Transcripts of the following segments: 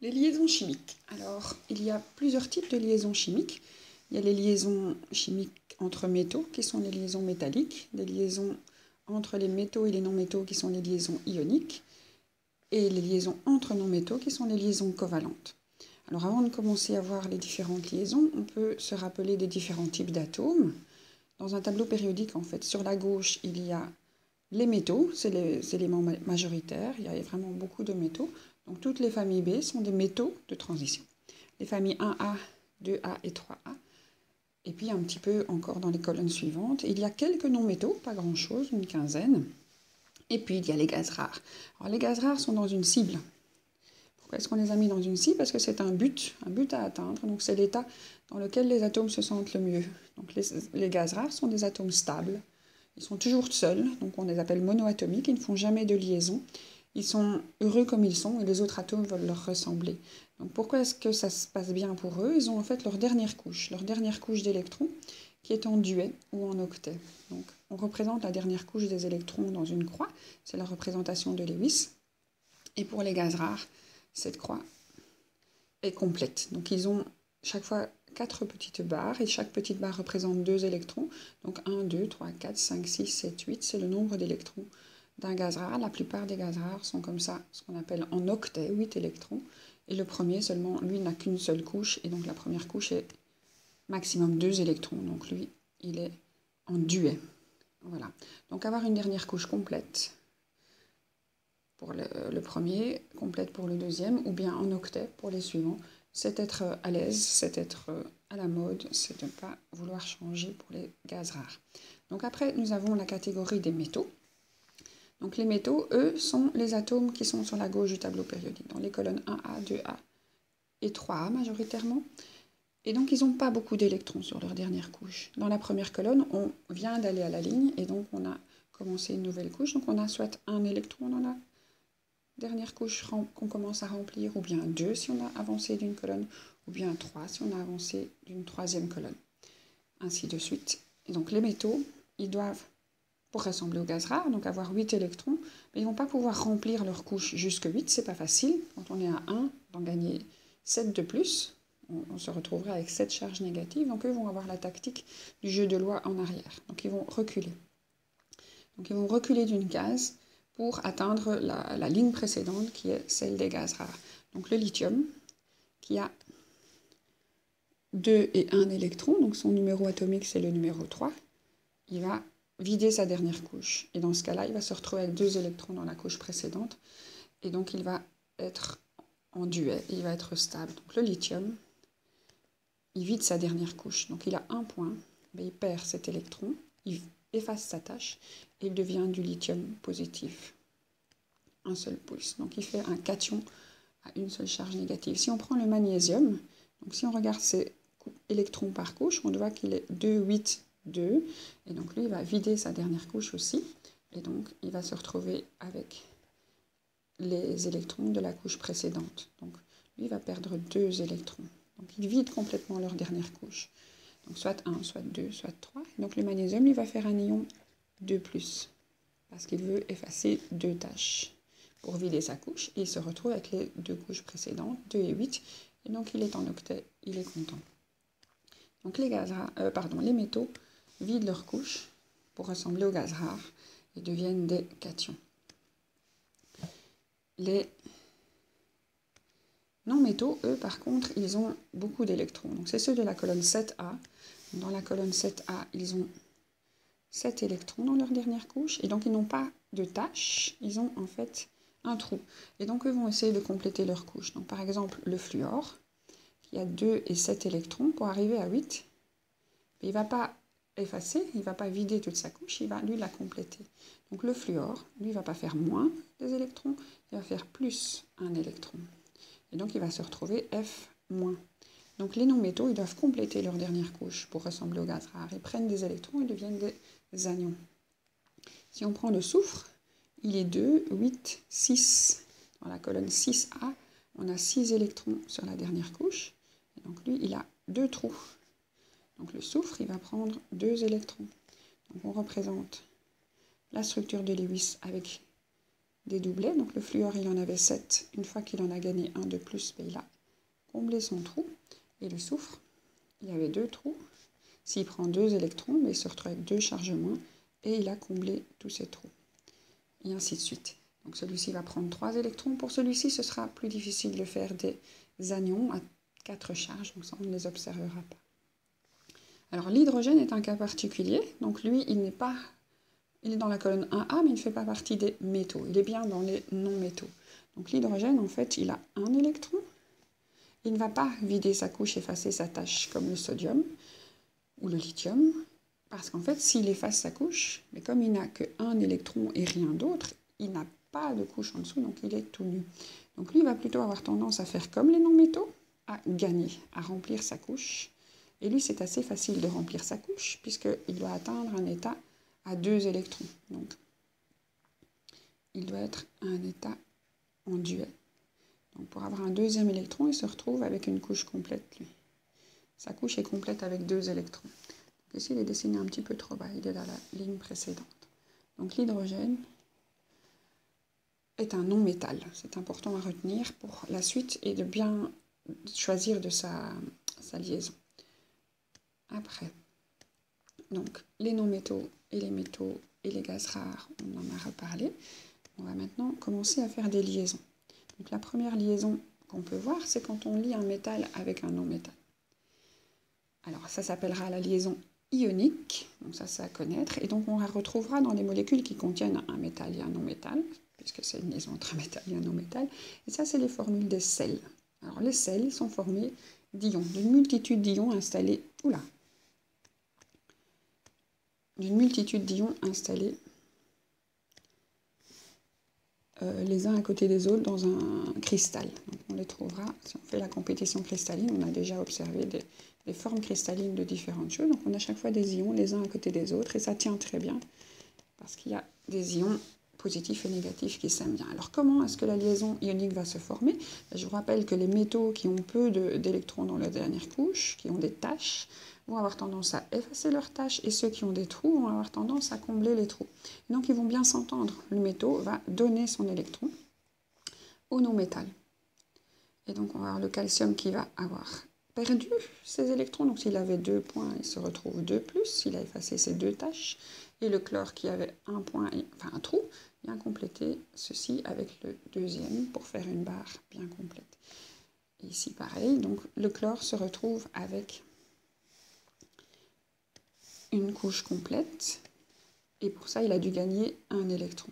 Les liaisons chimiques. Alors, il y a plusieurs types de liaisons chimiques. Il y a les liaisons chimiques entre métaux, qui sont les liaisons métalliques, les liaisons entre les métaux et les non-métaux, qui sont les liaisons ioniques, et les liaisons entre non-métaux, qui sont les liaisons covalentes. Alors, avant de commencer à voir les différentes liaisons, on peut se rappeler des différents types d'atomes. Dans un tableau périodique, en fait, sur la gauche, il y a les métaux, c'est les éléments majoritaires, il y a vraiment beaucoup de métaux. Donc toutes les familles B sont des métaux de transition. Les familles 1A, 2A et 3A. Et puis un petit peu encore dans les colonnes suivantes, il y a quelques non-métaux, pas grand-chose, une quinzaine. Et puis il y a les gaz rares. Alors les gaz rares sont dans une cible. Pourquoi est-ce qu'on les a mis dans une cible? Parce que c'est un but à atteindre. Donc c'est l'état dans lequel les atomes se sentent le mieux. Donc les gaz rares sont des atomes stables. Ils sont toujours seuls, donc on les appelle monoatomiques, ils ne font jamais de liaison. Ils sont heureux comme ils sont et les autres atomes veulent leur ressembler. Donc pourquoi est-ce que ça se passe bien pour eux? Ils ont en fait leur dernière couche d'électrons qui est en duet ou en octet. Donc on représente la dernière couche des électrons dans une croix, c'est la représentation de Lewis. Et pour les gaz rares, cette croix est complète. Donc ils ont chaque fois 4 petites barres, et chaque petite barre représente 2 électrons. Donc 1, 2, 3, 4, 5, 6, 7, 8, c'est le nombre d'électrons d'un gaz rare. La plupart des gaz rares sont comme ça, ce qu'on appelle en octet, 8 électrons. Et le premier seulement, lui, n'a qu'une seule couche, et donc la première couche est maximum 2 électrons. Donc lui, il est en duet. Voilà. Donc avoir une dernière couche complète pour le premier, complète pour le deuxième, ou bien en octet pour les suivants, c'est être à l'aise, c'est être à la mode, c'est ne pas vouloir changer pour les gaz rares. Donc après, nous avons la catégorie des métaux. Donc les métaux, eux, sont les atomes qui sont sur la gauche du tableau périodique, dans les colonnes 1A, 2A et 3A majoritairement. Et donc ils n'ont pas beaucoup d'électrons sur leur dernière couche. Dans la première colonne, on vient d'aller à la ligne, et donc on a commencé une nouvelle couche. Donc on a soit un électron dans la dernière couche qu'on commence à remplir, ou bien 2 si on a avancé d'une colonne, ou bien 3 si on a avancé d'une troisième colonne, ainsi de suite. Et donc les métaux, ils doivent, pour ressembler aux gaz rares, donc avoir 8 électrons, mais ils ne vont pas pouvoir remplir leur couche jusque 8, c'est pas facile. Quand on est à 1, d'en gagner 7 de plus, on se retrouvera avec 7 charges négatives, donc eux vont avoir la tactique du jeu de loi en arrière. Donc ils vont reculer. Donc ils vont reculer d'une case pour atteindre la ligne précédente qui est celle des gaz rares. Donc le lithium, qui a 2 et 1 électron, donc son numéro atomique c'est le numéro 3, il va vider sa dernière couche. Et dans ce cas-là, il va se retrouver avec 2 électrons dans la couche précédente, et donc il va être en duet, il va être stable. Donc le lithium, il vide sa dernière couche, donc il a 1 point, mais il perd cet électron, il efface sa tâche, et il devient du lithium positif. Un seul pouce. Donc il fait un cation à une seule charge négative. Si on prend le magnésium, donc si on regarde ses électrons par couche, on voit qu'il est 2, 8, 2. Et donc lui, il va vider sa dernière couche aussi. Et donc il va se retrouver avec les électrons de la couche précédente. Donc lui, il va perdre 2 électrons. Donc il vide complètement leur dernière couche. Donc soit 1, soit 2, soit 3. Donc le magnésium, il va faire un ion 2+, parce qu'il veut effacer 2 tâches pour vider sa couche, et il se retrouve avec les 2 couches précédentes, 2 et 8, et donc il est en octet, il est content. Donc les métaux vident leur couche pour ressembler aux gaz rares et deviennent des cations. Les non-métaux, eux, par contre, ils ont beaucoup d'électrons. Donc c'est ceux de la colonne 7A. Dans la colonne 7A, ils ont 7 électrons dans leur dernière couche, et donc ils n'ont pas de tâche, ils ont en fait un trou. Et donc eux vont essayer de compléter leur couche. Donc par exemple le fluor, qui a 2 et 7 électrons, pour arriver à 8, il ne va pas effacer, il ne va pas vider toute sa couche, il va lui la compléter. Donc le fluor, lui, ne va pas faire moins des électrons, il va faire plus un électron. Et donc il va se retrouver F-. Donc les non-métaux, ils doivent compléter leur dernière couche pour ressembler aux gaz rares. Ils prennent des électrons, ils deviennent des anions. Si on prend le soufre, il est 2, 8, 6. Dans la colonne 6A, on a 6 électrons sur la dernière couche. Et donc lui, il a 2 trous. Donc le soufre, il va prendre 2 électrons. Donc on représente la structure de Lewis avec dédoublé. Donc le fluor, il en avait 7. Une fois qu'il en a gagné un de plus, ben, il a comblé son trou. Et le soufre, il y avait 2 trous. S'il prend 2 électrons, ben, il se retrouve avec 2 charges moins et il a comblé tous ces trous. Et ainsi de suite. Donc celui-ci va prendre 3 électrons. Pour celui-ci, ce sera plus difficile de faire des anions à 4 charges, donc ça on ne les observera pas. Alors l'hydrogène est un cas particulier, donc lui il est dans la colonne 1A, mais il ne fait pas partie des métaux, il est bien dans les non-métaux. Donc l'hydrogène en fait il a un électron, il ne va pas vider sa couche, effacer sa tâche comme le sodium ou le lithium, parce qu'en fait s'il efface sa couche, mais comme il n'a qu'un électron et rien d'autre, il n'a pas de couche en dessous, donc il est tout nu. Donc lui il va plutôt avoir tendance à faire comme les non-métaux, à gagner, à remplir sa couche. Et lui, c'est assez facile de remplir sa couche, puisqu'il doit atteindre un état à 2 électrons. Donc, il doit être à un état en duel. Donc, pour avoir un deuxième électron, il se retrouve avec une couche complète, lui. Sa couche est complète avec 2 électrons. Donc, ici, il est dessiné un petit peu trop bas. Il est dans la ligne précédente. Donc, l'hydrogène est un non-métal. C'est important à retenir pour la suite et de bien choisir de sa liaison. Après, donc les non-métaux et les métaux et les gaz rares, on en a reparlé. On va maintenant commencer à faire des liaisons. Donc la première liaison qu'on peut voir, c'est quand on lie un métal avec un non-métal. Alors ça s'appellera la liaison ionique, donc ça c'est à connaître, et donc on la retrouvera dans les molécules qui contiennent un métal et un non-métal, puisque c'est une liaison entre un métal et un non-métal, et ça c'est les formules des sels. Alors les sels sont formés d'ions, d'une multitude d'ions installés, les uns à côté des autres dans un cristal. Donc on les trouvera, si on fait la compétition cristalline, on a déjà observé des formes cristallines de différentes choses. Donc on a chaque fois des ions les uns à côté des autres et ça tient très bien parce qu'il y a des ions positifs et négatifs qui s'aiment bien. Alors comment est-ce que la liaison ionique va se former? Je vous rappelle que les métaux qui ont peu d'électrons dans leur dernière couche, qui ont des taches, vont avoir tendance à effacer leurs taches et ceux qui ont des trous vont avoir tendance à combler les trous. Et donc ils vont bien s'entendre. Le métaux va donner son électron au non-métal. Et donc on va avoir le calcium qui va avoir perdu ses électrons. Donc s'il avait 2 points, il se retrouve 2+, s'il a effacé ses 2 taches. Et le chlore qui avait un point, enfin un trou, vient compléter ceci avec le deuxième pour faire une barre bien complète. Et ici pareil, donc le chlore se retrouve avec une couche complète et pour ça il a dû gagner un électron.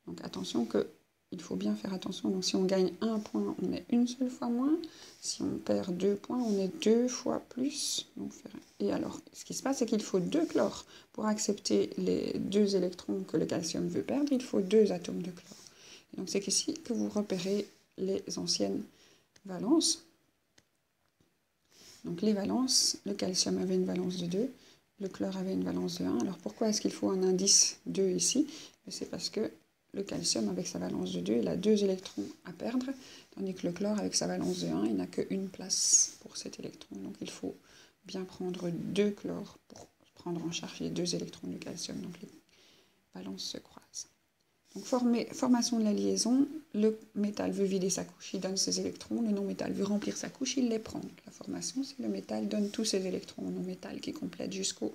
Donc attention il faut bien faire attention, donc si on gagne 1 point, on est une seule fois moins, si on perd 2 points, on est 2 fois plus. Donc, et alors, ce qui se passe, c'est qu'il faut 2 chlores. Pour accepter les 2 électrons que le calcium veut perdre, il faut 2 atomes de chlore. Et donc c'est ici que vous repérez les anciennes valences. Donc les valences, le calcium avait une valence de 2, le chlore avait une valence de 1. Alors pourquoi est-ce qu'il faut un indice 2 ici? C'est parce que le calcium, avec sa valence de 2, il a 2 électrons à perdre, tandis que le chlore, avec sa valence de 1, il n'a qu'une place pour cet électron. Donc il faut bien prendre 2 chlores pour prendre en charge les 2 électrons du calcium. Donc les valences se croisent. Donc formation de la liaison, le métal veut vider sa couche, il donne ses électrons, le non-métal veut remplir sa couche, il les prend. La formation, c'est le métal donne tous ses électrons au non-métal qui complète jusqu'au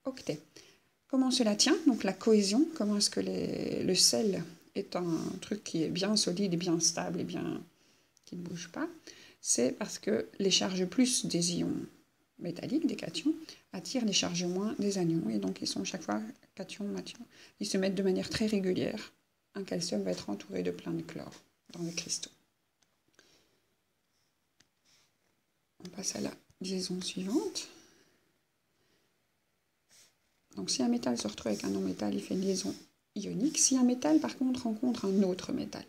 octet. Comment cela tient? Donc la cohésion, comment est-ce que le sel est un truc qui est bien solide et bien stable et bien qui ne bouge pas? C'est parce que les charges plus des ions métalliques, des cations, attirent les charges moins des anions et donc ils sont chaque fois cations, mations. Ils se mettent de manière très régulière. Un calcium va être entouré de plein de chlore dans les cristaux. On passe à la liaison suivante. Donc si un métal se retrouve avec un non-métal, il fait une liaison ionique. Si un métal, par contre, rencontre un autre métal,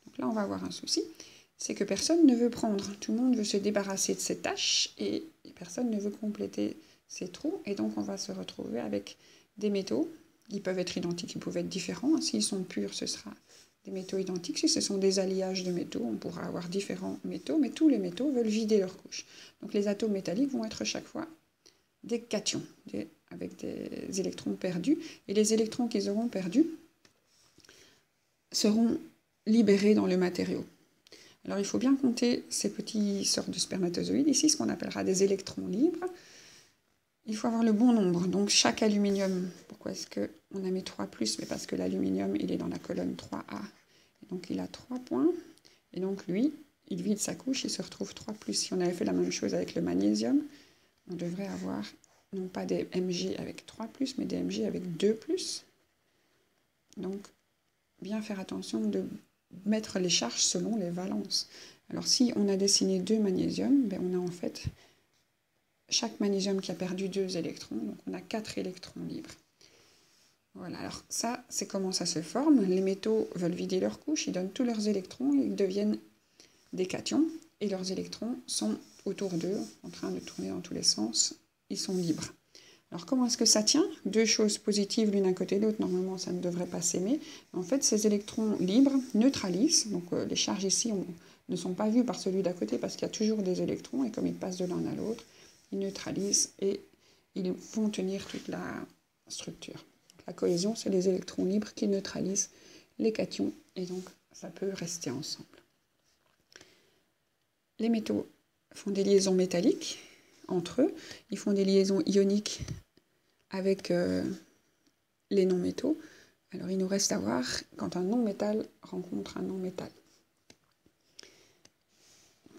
donc là on va avoir un souci, c'est que personne ne veut prendre. Tout le monde veut se débarrasser de ses taches et personne ne veut compléter ses trous. Et donc on va se retrouver avec des métaux. Ils peuvent être identiques, ils peuvent être différents. S'ils sont purs, ce sera des métaux identiques. Si ce sont des alliages de métaux, on pourra avoir différents métaux, mais tous les métaux veulent vider leur couche. Donc les atomes métalliques vont être chaque fois des cations, avec des électrons perdus. Et les électrons qu'ils auront perdus seront libérés dans le matériau. Alors il faut bien compter ces petites sortes de spermatozoïdes, ici ce qu'on appellera des électrons libres. Il faut avoir le bon nombre, donc chaque aluminium, pourquoi est-ce qu'on a mis 3+, mais parce que l'aluminium il est dans la colonne 3A, et donc il a 3 points, et donc lui, il vide sa couche, il se retrouve 3+. Si on avait fait la même chose avec le magnésium, on devrait avoir non pas des Mg avec 3+, mais des Mg avec 2+. Donc bien faire attention de mettre les charges selon les valences. Alors si on a dessiné 2 magnésiums, ben on a en fait chaque magnésium qui a perdu 2 électrons, donc on a 4 électrons libres. Voilà, alors ça, c'est comment ça se forme. Les métaux veulent vider leur couche, ils donnent tous leurs électrons, ils deviennent des cations, et leurs électrons sont autour d'eux, en train de tourner dans tous les sens, ils sont libres. Alors comment est-ce que ça tient? 2 choses positives l'une à côté de l'autre, normalement ça ne devrait pas s'aimer. En fait, ces électrons libres neutralisent, donc les charges ici ne sont pas vues par celui d'à côté parce qu'il y a toujours des électrons, et comme ils passent de l'un à l'autre, ils neutralisent et ils vont tenir toute la structure. La cohésion, c'est les électrons libres qui neutralisent les cations, et donc ça peut rester ensemble. Les métaux font des liaisons métalliques entre eux, ils font des liaisons ioniques avec les non-métaux. Alors il nous reste à voir quand un non-métal rencontre un non-métal.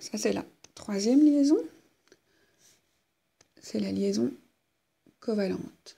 Ça c'est la 3e liaison, c'est la liaison covalente.